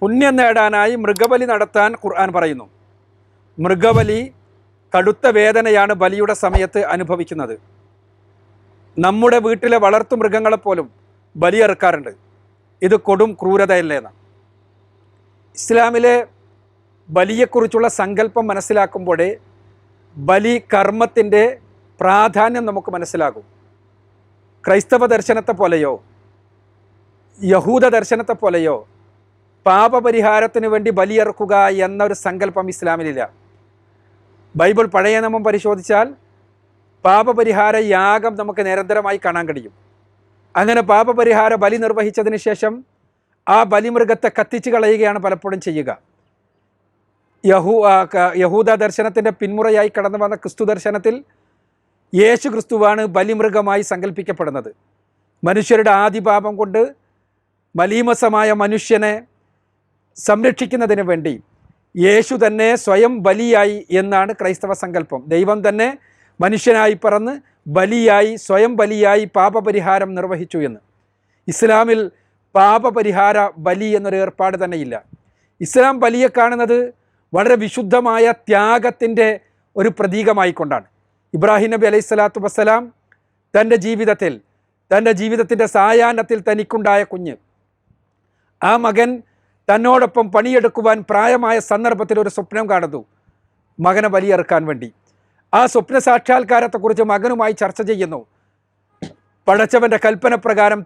പുണ്യം നേടാനായി മൃഗബലി നടത്താൻ ഖുർആൻ പറയുന്നു. മൃഗബലി കടുത്ത വേദനയാണ് ബലിയുടെ സമയത്ത് അനുഭവിക്കുന്നത്. നമ്മുടെ വീട്ടിലെ വളർത്തു മൃഗങ്ങളെപ്പോലും ബലിയെറുക്കാറുണ്ട്. ഇത് കൊടും ക്രൂരതയല്ലേന്ന്. ഇസ്ലാമിലെ ബലിയെക്കുറിച്ചുള്ള സങ്കല്പം മനസ്സിലാക്കുമ്പോഴേ ബലി കർമ്മത്തിൻ്റെ പ്രാധാന്യം നമുക്ക് മനസ്സിലാകും. ക്രൈസ്തവ ദർശനത്തെ പോലെയോ യഹൂദ ദർശനത്തെ പോലെയോ പാപപരിഹാരത്തിന് വേണ്ടി ബലിയെറുക്കുക എന്നൊരു സങ്കല്പം ഇസ്ലാമിലില്ല. ബൈബിൾ പഴയ നിയമം പരിശോധിച്ചാൽ പാപപരിഹാര യാഗം നമുക്ക് നിരന്തരമായി കാണാൻ കഴിയും. അങ്ങനെ പാപപരിഹാര ബലി നിർവഹിച്ചതിന് ശേഷം ആ ബലിമൃഗത്തെ കത്തിച്ച് കളയുകയാണ് പലപ്പോഴും ചെയ്യുക. യഹൂദ ദർശനത്തിൻ്റെ പിന്മുറയായി കടന്നു വന്ന ക്രിസ്തു ദർശനത്തിൽ യേശു ക്രിസ്തുവാണ് ബലിമൃഗമായി സങ്കല്പിക്കപ്പെടുന്നത്. മനുഷ്യരുടെ ആദിപാപം കൊണ്ട് മലീമസമായ മനുഷ്യനെ സംരക്ഷിക്കുന്നതിന് വേണ്ടി യേശു തന്നെ സ്വയം ബലിയായി എന്നാണ് ക്രൈസ്തവ സങ്കല്പം. ദൈവം തന്നെ മനുഷ്യനായി പറന്ന് ബലിയായി സ്വയം ബലിയായി പാപപരിഹാരം നിർവഹിച്ചു എന്ന്. ഇസ്ലാമിൽ പാപപരിഹാര ബലി എന്നൊരു ഏർപ്പാട് തന്നെയില്ല. ഇസ്ലാം ബലിയെ കാണുന്നത് വളരെ വിശുദ്ധമായ ത്യാഗത്തിൻ്റെ ഒരു പ്രതീകമായിക്കൊണ്ടാണ്. ഇബ്രാഹിം നബി അലൈഹി സ്വലാത്തു വസ്സലാം തൻ്റെ ജീവിതത്തിൻ്റെ സായാഹ്നത്തിൽ തനിക്കുണ്ടായ കുഞ്ഞ്, ആ മകൻ തന്നോടൊപ്പം പണിയെടുക്കുവാൻ പ്രായമായ സന്ദർഭത്തിൽ ഒരു സ്വപ്നം കാണുന്നു, മകനെ ബലിയെറുക്കാൻ വേണ്ടി. ആ സ്വപ്ന സാക്ഷാത്കാരത്തെക്കുറിച്ച് മകനുമായി ചർച്ച ചെയ്യുന്നു. പടച്ചവൻ്റെ കൽപ്പന പ്രകാരം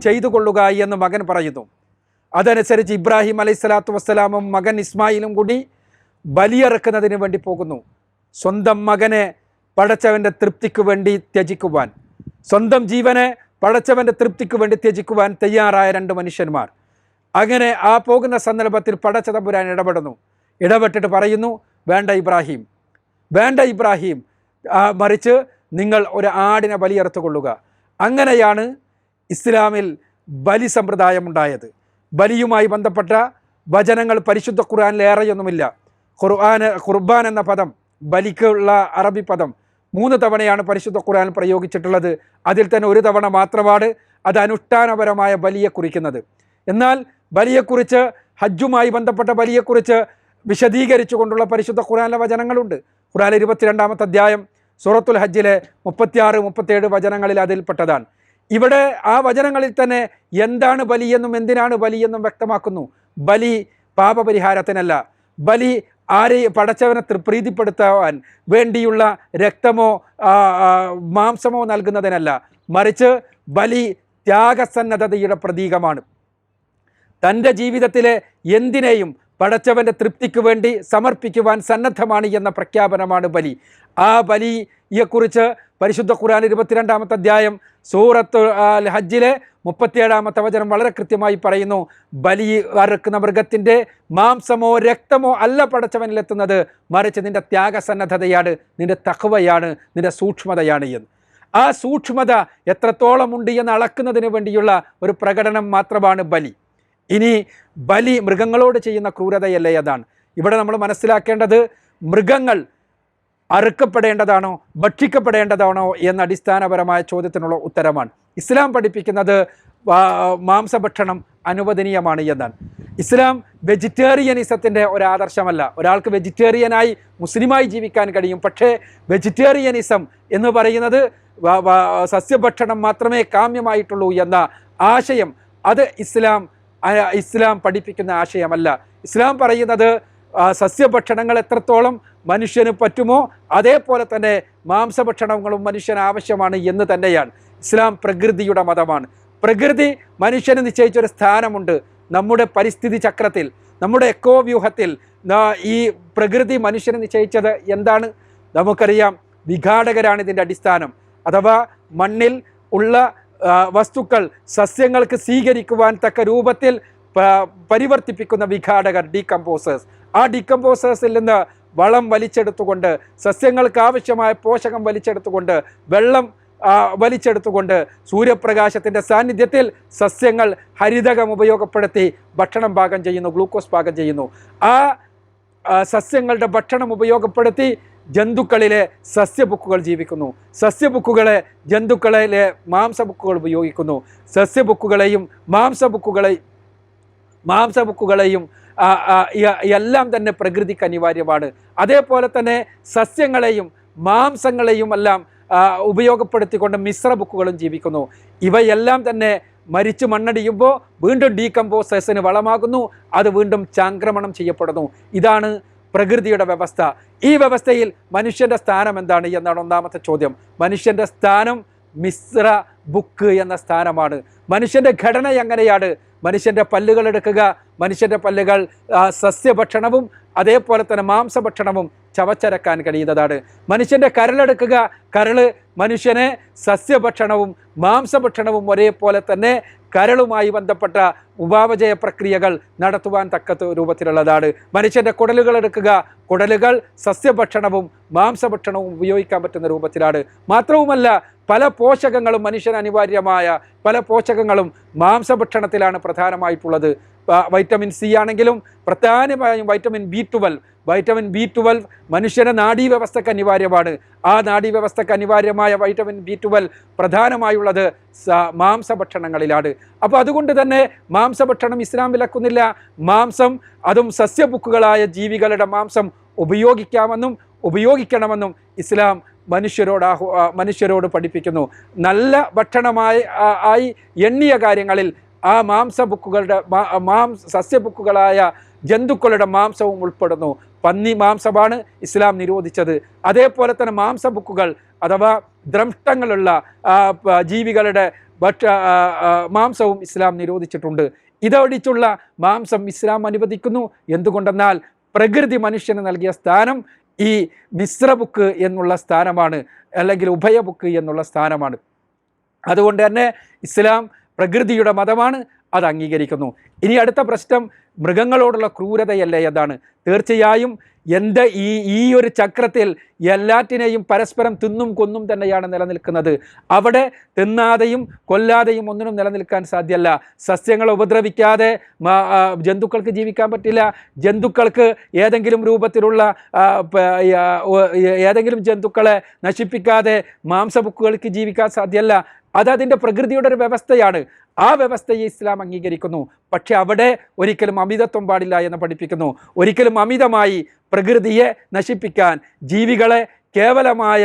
ചെയ്തു കൊള്ളുക എന്ന് മകൻ പറയുന്നു. അതനുസരിച്ച് ഇബ്രാഹിം അലൈഹി സ്വലാത്തു വസ്സലാമും മകൻ ഇസ്മായിലും കൂടി ബലിയെറുക്കുന്നതിന് വേണ്ടി പോകുന്നു. സ്വന്തം മകനെ പടച്ചവൻ്റെ തൃപ്തിക്ക് വേണ്ടി ത്യജിക്കുവാൻ, സ്വന്തം ജീവനെ പടച്ചവൻ്റെ തൃപ്തിക്ക് വേണ്ടി ത്യജിക്കുവാൻ തയ്യാറായ രണ്ട് മനുഷ്യന്മാർ. അങ്ങനെ ആ പോകുന്ന സന്ദർഭത്തിൽ പടച്ചതമ്പുരാൻ ഇടപെട്ടിട്ട് പറയുന്നു, വേണ്ട ഇബ്രാഹിം, മറിച്ച് നിങ്ങൾ ഒരു ആടിനെ ബലിയെറുത്തു കൊള്ളുക. അങ്ങനെയാണ് ഇസ്ലാമിൽ ബലി സമ്പ്രദായം ഉണ്ടായത്. ബലിയുമായി ബന്ധപ്പെട്ട വചനങ്ങൾ പരിശുദ്ധ ഖുർആനിൽ ഏറെയൊന്നുമില്ല. ഖുർബാൻ എന്ന പദം, ബലിക്കുള്ള അറബി പദം 3 തവണയാണ് പരിശുദ്ധ ഖുർആൻ പ്രയോഗിച്ചിട്ടുള്ളത്. അതിൽ തന്നെ ഒരു തവണ മാത്രമാണ് അത് അനുഷ്ഠാനപരമായ ബലിയെ കുറിക്കുന്നത്. എന്നാൽ ബലിയെക്കുറിച്ച്, ഹജ്ജുമായി ബന്ധപ്പെട്ട ബലിയെക്കുറിച്ച് വിശദീകരിച്ചു കൊണ്ടുള്ള പരിശുദ്ധ ഖുർആനിലെ വചനങ്ങളുണ്ട്. ഖുർആനിലെ 22-ാമത്തെ അധ്യായം സൂറത്തുൽ ഹജ്ജിലെ 36-37 വചനങ്ങളിൽ അതിൽപ്പെട്ടതാണ്. ഇവിടെ ആ വചനങ്ങളിൽ തന്നെ എന്താണ് ബലിയെന്നും എന്തിനാണ് ബലിയെന്നും വ്യക്തമാക്കുന്നു. ബലി പാപപരിഹാരത്തിനല്ല, ബലി പടച്ചവനെ പ്രീതിപ്പെടുത്താൻ വേണ്ടിയുള്ള രക്തമോ മാംസമോ നൽകുന്നതിനല്ല, മറിച്ച് ബലി ത്യാഗസന്നദ്ധതയുടെ പ്രതീകമാണ്. തൻ്റെ ജീവിതത്തിലെ എന്തിനേയും പടച്ചവൻ്റെ തൃപ്തിക്ക് വേണ്ടി സമർപ്പിക്കുവാൻ സന്നദ്ധമാണ് എന്ന പ്രഖ്യാപനമാണ് ബലി. ആ ബലിയെക്കുറിച്ച് പരിശുദ്ധ ഖുർആൻ 22-ാമത്തെ അധ്യായം സൂറത്ത് ഹജ്ജിലെ 37-ാമത്തെ വചനം വളരെ കൃത്യമായി പറയുന്നു, ബലി അറുക്കുന്ന മൃഗത്തിൻ്റെ മാംസമോ രക്തമോ അല്ല പടച്ചവനിലെത്തുന്നത്, മറിച്ച് നിൻ്റെ ത്യാഗസന്നദ്ധതയാണ്, നിൻ്റെ തഖ്വയാണ്, നിൻ്റെ സൂക്ഷ്മതയാണ് എന്ന്. ആ സൂക്ഷ്മത എത്രത്തോളം ഉണ്ട് എന്ന് അളക്കുന്നതിന് വേണ്ടിയുള്ള ഒരു പ്രകടനം മാത്രമാണ് ബലി. ഇനി ബലി മൃഗങ്ങളോട് ചെയ്യുന്ന ക്രൂരതയല്ലേ അതാണ്. ഇവിടെ നമ്മൾ മനസ്സിലാക്കേണ്ടത് മൃഗങ്ങൾ അറുക്കപ്പെടേണ്ടതാണോ ഭക്ഷിക്കപ്പെടേണ്ടതാണോ എന്ന അടിസ്ഥാനപരമായ ചോദ്യത്തിനുള്ള ഉത്തരമാണ്. ഇസ്ലാം പഠിപ്പിക്കുന്നത് മാംസഭക്ഷണം അനുവദനീയമാണ് എന്നാണ്. ഇസ്ലാം വെജിറ്റേറിയനിസത്തിൻ്റെ ഒരാദർശമല്ല. ഒരാൾക്ക് വെജിറ്റേറിയനായി മുസ്ലിമായി ജീവിക്കാൻ കഴിയും, പക്ഷേ വെജിറ്റേറിയനിസം എന്ന് പറയുന്നത് സസ്യഭക്ഷണം മാത്രമേ കാമ്യമായിട്ടുള്ളൂ എന്ന ആശയം, അത് ഇസ്ലാം പഠിപ്പിക്കുന്ന ആശയമല്ല. ഇസ്ലാം പറയുന്നത് സസ്യഭക്ഷണങ്ങൾ എത്രത്തോളം മനുഷ്യന് പറ്റുമോ അതേപോലെ തന്നെ മാംസഭക്ഷണങ്ങളും മനുഷ്യന് ആവശ്യമാണ് എന്ന് തന്നെയാണ്. ഇസ്ലാം പ്രകൃതിയുടെ മതമാണ്. പ്രകൃതി മനുഷ്യന് നിശ്ചയിച്ചൊരു സ്ഥാനമുണ്ട്. നമ്മുടെ പരിസ്ഥിതി ചക്രത്തിൽ, നമ്മുടെ എക്കോ വ്യൂഹത്തിൽ ഈ പ്രകൃതി മനുഷ്യന് നിശ്ചയിച്ചത് എന്താണ്? നമുക്കറിയാം, വിഘാടകരാണ് ഇതിൻ്റെ അടിസ്ഥാനം. അഥവാ മണ്ണിൽ ഉള്ള വസ്തുക്കൾ സസ്യങ്ങൾക്ക് സ്വീകരിക്കുവാൻ തക്ക രൂപത്തിൽ പരിവർത്തിപ്പിക്കുന്ന വിഘാടകർ, ഡീകമ്പോസേഴ്സ്. ആ ഡീകമ്പോസേഴ്സിൽ നിന്ന് വളം വലിച്ചെടുത്തുകൊണ്ട്, സസ്യങ്ങൾക്ക് ആവശ്യമായ പോഷകം വലിച്ചെടുത്തുകൊണ്ട്, വെള്ളം വലിച്ചെടുത്തുകൊണ്ട്, സൂര്യപ്രകാശത്തിൻ്റെ സാന്നിധ്യത്തിൽ സസ്യങ്ങൾ ഹരിതകം ഉപയോഗപ്പെടുത്തി ഭക്ഷണം പാകം ചെയ്യുന്നു, ഗ്ലൂക്കോസ് പാകം ചെയ്യുന്നു. ആ സസ്യങ്ങളുടെ ഭക്ഷണം ഉപയോഗപ്പെടുത്തി ജന്തുക്കളിലെ സസ്യബുക്കുകൾ ജീവിക്കുന്നു. സസ്യബുക്കുകളെ ജന്തുക്കളിലെ മാംസബുക്കുകൾ ഉപയോഗിക്കുന്നു. സസ്യബുക്കുകളെയും മാംസബുക്കുകളെയും മാംസബുക്കുകളെയും എല്ലാം തന്നെ പ്രകൃതിക്ക് അനിവാര്യമാണ്. അതേപോലെ തന്നെ സസ്യങ്ങളെയും മാംസങ്ങളെയും എല്ലാം ഉപയോഗപ്പെടുത്തിക്കൊണ്ട് മിശ്ര ബുക്കുകളും ജീവിക്കുന്നു. ഇവയെല്ലാം തന്നെ മരിച്ചു മണ്ണടിയുമ്പോൾ വീണ്ടും ഡീകമ്പോസേഴ്സിന് വളമാകുന്നു, അത് വീണ്ടും ചാക്രമണം ചെയ്യപ്പെടുന്നു. ഇതാണ് പ്രകൃതിയുടെ വ്യവസ്ഥ. ഈ വ്യവസ്ഥയിൽ മനുഷ്യൻ്റെ സ്ഥാനം എന്താണ് എന്നാണ് ഒന്നാമത്തെ ചോദ്യം. മനുഷ്യൻ്റെ സ്ഥാനം മിശ്ര ബുക്ക് എന്ന സ്ഥാനമാണ്. മനുഷ്യൻ്റെ ഘടന എങ്ങനെയാണ്? മനുഷ്യൻ്റെ പല്ലുകൾ എടുക്കുക, മനുഷ്യൻ്റെ പല്ലുകൾ സസ്യഭക്ഷണവും അതേപോലെ തന്നെ മാംസഭക്ഷണവും ചവച്ചരക്കാൻ കഴിയുന്നതാണ്. മനുഷ്യൻ്റെ കരളെടുക്കുക, കരള് മനുഷ്യനെ സസ്യഭക്ഷണവും മാംസഭക്ഷണവും ഒരേപോലെ തന്നെ കരളുമായി ബന്ധപ്പെട്ട ഉപാപചയ പ്രക്രിയകൾ നടത്തുവാൻ തക്ക രൂപത്തിലുള്ളതാണ്. മനുഷ്യൻ്റെ കുടലുകൾ എടുക്കുക, കുടലുകൾ സസ്യഭക്ഷണവും മാംസഭക്ഷണവും ഉപയോഗിക്കാൻ പറ്റുന്ന രൂപത്തിലാണ്. മാത്രവുമല്ല പല പോഷകങ്ങളും മനുഷ്യന് അനിവാര്യമായ പല പോഷകങ്ങളും മാംസഭക്ഷണത്തിലാണ് പ്രധാനമായിട്ടുള്ളത്. വൈറ്റമിൻ സി ആണെങ്കിലും പ്രധാനമായും വൈറ്റമിൻ B12 മനുഷ്യൻ്റെ നാഡീവ്യവസ്ഥയ്ക്ക് അനിവാര്യമാണ്. ആ നാഡീവ്യവസ്ഥയ്ക്ക് അനിവാര്യമായ വൈറ്റമിൻ B12 പ്രധാനമായുള്ളത് മാംസഭക്ഷണങ്ങളിലാണ്. അപ്പോൾ അതുകൊണ്ട് തന്നെ മാംസഭക്ഷണം ഇസ്ലാം വിലക്കുന്നില്ല. മാംസം, അതും സസ്യബുക്കുകളായ ജീവികളുടെ മാംസം ഉപയോഗിക്കാമെന്നും ഉപയോഗിക്കണമെന്നും ഇസ്ലാം മനുഷ്യരോട് പഠിപ്പിക്കുന്നു. നല്ല ഭക്ഷണമായി എണ്ണിയ കാര്യങ്ങളിൽ ആ മാംസബുക്കുകളുടെ സസ്യബുക്കുകളായ ജന്തുക്കളുടെ മാംസവും ഉൾപ്പെടുന്നു. പന്നി മാംസമാണ് ഇസ്ലാം നിരോധിച്ചത്. അതേപോലെ തന്നെ മാംസബുക്കുകൾ അഥവാ ദ്രംഷ്ടങ്ങളുള്ള ജീവികളുടെ മാംസവും ഇസ്ലാം നിരോധിച്ചിട്ടുണ്ട്. ഇതൊഴിച്ചുള്ള മാംസം ഇസ്ലാം അനുവദിക്കുന്നു. എന്തുകൊണ്ടെന്നാൽ പ്രകൃതി മനുഷ്യന് നൽകിയ സ്ഥാനം ഈ മിശ്ര ബുക്ക് എന്നുള്ള സ്ഥാനമാണ്, അല്ലെങ്കിൽ ഉഭയബുക്ക് എന്നുള്ള സ്ഥാനമാണ്. അതുകൊണ്ട് തന്നെ ഇസ്ലാം പ്രകൃതിയുടെ മതമാണ്, അത് അംഗീകരിക്കുന്നു. ഇനി അടുത്ത പ്രശ്നം മൃഗങ്ങളോടുള്ള ക്രൂരതയല്ലേ എന്നാണ്. തീർച്ചയായും ഈ ഒരു ചക്രത്തിൽ എല്ലാറ്റിനെയും പരസ്പരം തിന്നും കൊന്നും തന്നെയാണ് നിലനിൽക്കുന്നത്. അവിടെ തിന്നാതെയും കൊല്ലാതെയും ഒന്നിനും നിലനിൽക്കാൻ സാധ്യമല്ല. സസ്യങ്ങളെ ഉപദ്രവിക്കാതെ ജന്തുക്കൾക്ക് ജീവിക്കാൻ പറ്റില്ല. ജന്തുക്കൾക്ക് ഏതെങ്കിലും രൂപത്തിലുള്ള ഏതെങ്കിലും ജന്തുക്കളെ നശിപ്പിക്കാതെ മാംസബുക്കുകൾക്ക് ജീവിക്കാൻ സാധ്യമല്ല. അതതിൻ്റെ പ്രകൃതിയുടെ ഒരു വ്യവസ്ഥയാണ്. ആ വ്യവസ്ഥയെ ഇസ്ലാം അംഗീകരിക്കുന്നു. പക്ഷെ അവിടെ ഒരിക്കലും അമിതത്വം പാടില്ല എന്ന് പഠിപ്പിക്കുന്നു. ഒരിക്കലും അമിതമായി പ്രകൃതിയെ നശിപ്പിക്കാൻ, ജീവികളെ കേവലമായ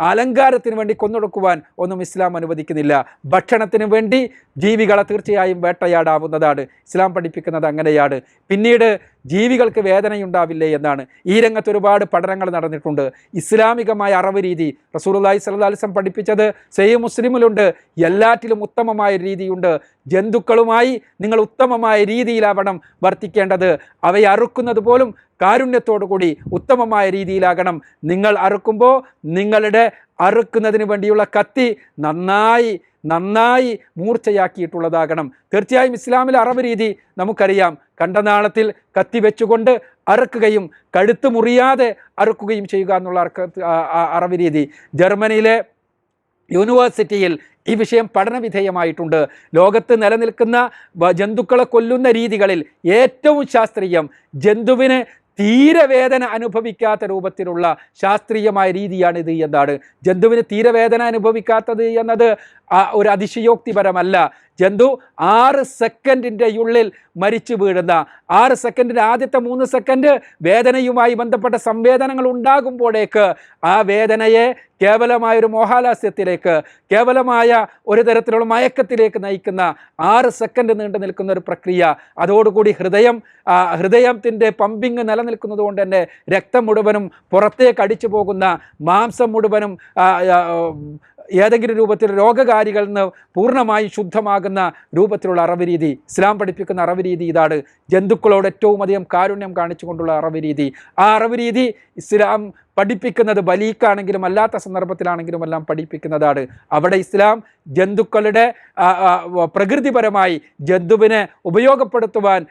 അലങ്കാരത്തിന് വേണ്ടി കൊന്നൊടുക്കുവാൻ ഒന്നും ഇസ്ലാം അനുവദിക്കുന്നില്ല. ഭക്ഷണത്തിന് വേണ്ടി ജീവികളെ തീർച്ചയായും വേട്ടയാടാവുന്നതാണ്. ഇസ്ലാം പഠിപ്പിക്കുന്നത് അങ്ങനെയാണ്. പിന്നീട് ജീവികൾക്ക് വേദനയുണ്ടാവില്ലേ എന്നാണ്. ഈ രംഗത്ത് ഒരുപാട് പഠനങ്ങൾ നടന്നിട്ടുണ്ട്. ഇസ്ലാമികമായ അറിവ് രീതി റസൂലുള്ളാഹി സ്വല്ലല്ലാഹു അലൈഹി വസല്ലം പഠിപ്പിച്ചത് സഹീഹ് മുസ്ലിമിലുണ്ട്. എല്ലാറ്റിലും ഉത്തമമായ രീതിയുണ്ട്. ജന്തുക്കളുമായി നിങ്ങൾ ഉത്തമമായ രീതിയിലാവണം വർത്തിക്കേണ്ടത്. അവയെ അറുക്കുന്നത് പോലും കാരുണ്യത്തോടുകൂടി ഉത്തമമായ രീതിയിലാകണം. നിങ്ങൾ അറുക്കുമ്പോൾ നിങ്ങളുടെ അറുക്കുന്നതിന് വേണ്ടിയുള്ള കത്തി നന്നായി മൂർച്ചയാക്കിയിട്ടുള്ളതാകണം. തീർച്ചയായും ഇസ്ലാമിലെ അറവ് രീതി നമുക്കറിയാം. കണ്ടനാളത്തിൽ കത്തി വെച്ചുകൊണ്ട് അറുക്കുകയും കഴുത്ത് മുറിയാതെ അറുക്കുകയും ചെയ്യുക എന്നുള്ള അറവ് രീതി. ജർമ്മനിയിലെ യൂണിവേഴ്സിറ്റിയിൽ ഈ വിഷയം പഠനവിധേയമായിട്ടുണ്ട്. ലോകത്ത് നിലനിൽക്കുന്ന ജന്തുക്കളെ കൊല്ലുന്ന രീതികളിൽ ഏറ്റവും ശാസ്ത്രീയം, ജന്തുവിന് തീരവേദന അനുഭവിക്കാത്ത രൂപത്തിലുള്ള ശാസ്ത്രീയമായ രീതിയാണിത് എന്നാണ്. ജന്തുവിന് തീരവേദന അനുഭവിക്കാത്തത് എന്നത് ഒരു അതിശയോക്തിപരമല്ല. ജന്തു 6 സെക്കൻഡിൻ്റെ ഉള്ളിൽ മരിച്ചു വീഴുന്ന 6 സെക്കൻഡിൻ്റെ ആദ്യത്തെ 3 സെക്കൻഡ് വേദനയുമായി ബന്ധപ്പെട്ട സംവേദനങ്ങൾ ഉണ്ടാകുമ്പോഴേക്ക് ആ വേദനയെ കേവലമായൊരു മോഹാലാസ്യത്തിലേക്ക്, കേവലമായ ഒരു തരത്തിലുള്ള മയക്കത്തിലേക്ക് നയിക്കുന്ന 6 സെക്കൻഡ് നീണ്ടു നിൽക്കുന്ന ഒരു പ്രക്രിയ. അതോടുകൂടി ഹൃദയത്തിൻ്റെ പമ്പിങ് നിലനിൽക്കുന്നത് കൊണ്ട് തന്നെ രക്തം മുഴുവനും പുറത്തേക്ക് അടിച്ചു പോകുന്ന, മാംസം മുഴുവനും ഏതെങ്കിലും രൂപത്തിൽ രോഗകാരികളിൽ നിന്ന് പൂർണ്ണമായി ശുദ്ധമാകുന്ന രൂപത്തിലുള്ള അറവ് രീതി. ഇസ്ലാം പഠിപ്പിക്കുന്ന അറവ് രീതി ഇതാണ്. ജന്തുക്കളോട് ഏറ്റവും അധികം കാരുണ്യം കാണിച്ചുകൊണ്ടുള്ള അറവ് രീതി. ആ അറവ് രീതി ഇസ്ലാം പഠിപ്പിക്കുന്നത് ബലിക്കാണെങ്കിലും അല്ലാത്ത സന്ദർഭത്തിലാണെങ്കിലും എല്ലാം പഠിപ്പിക്കുന്നതാണ്. അവിടെ ഇസ്ലാം ജന്തുക്കളുടെ പ്രകൃതിപരമായി ജന്തുവിനെ ഉപയോഗപ്പെടുത്തുവാൻ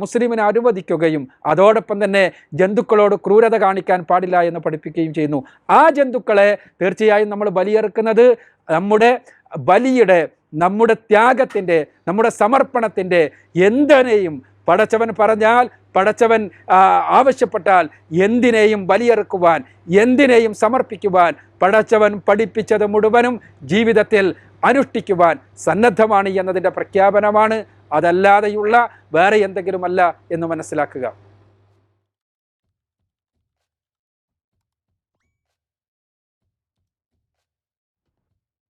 മുസ്ലിമിനെ അനുവദിക്കുകയും അതോടൊപ്പം തന്നെ ജന്തുക്കളോട് ക്രൂരത കാണിക്കാൻ പാടില്ല എന്ന് പഠിപ്പിക്കുകയും ചെയ്യുന്നു. ആ ജന്തുക്കളെ തീർച്ചയായും നമ്മൾ ബലിയെറുക്കുന്നത് നമ്മുടെ ബലിയുടെ, നമ്മുടെ ത്യാഗത്തിൻ്റെ, നമ്മുടെ സമർപ്പണത്തിൻ്റെ, എന്തിനേയും പടച്ചവൻ പറഞ്ഞാൽ, പടച്ചവൻ ആവശ്യപ്പെട്ടാൽ എന്തിനേയും ബലിയെറുക്കുവാൻ, എന്തിനേയും സമർപ്പിക്കുവാൻ പടച്ചവൻ പഠിപ്പിച്ചത് മുഴുവനും ജീവിതത്തിൽ അനുഷ്ഠിക്കുവാൻ സന്നദ്ധമാണ് എന്നതിൻ്റെ പ്രഖ്യാപനമാണ്. അതല്ലാതെയുള്ള വേറെ എന്തെങ്കിലുമല്ല എന്ന് മനസ്സിലാക്കുക.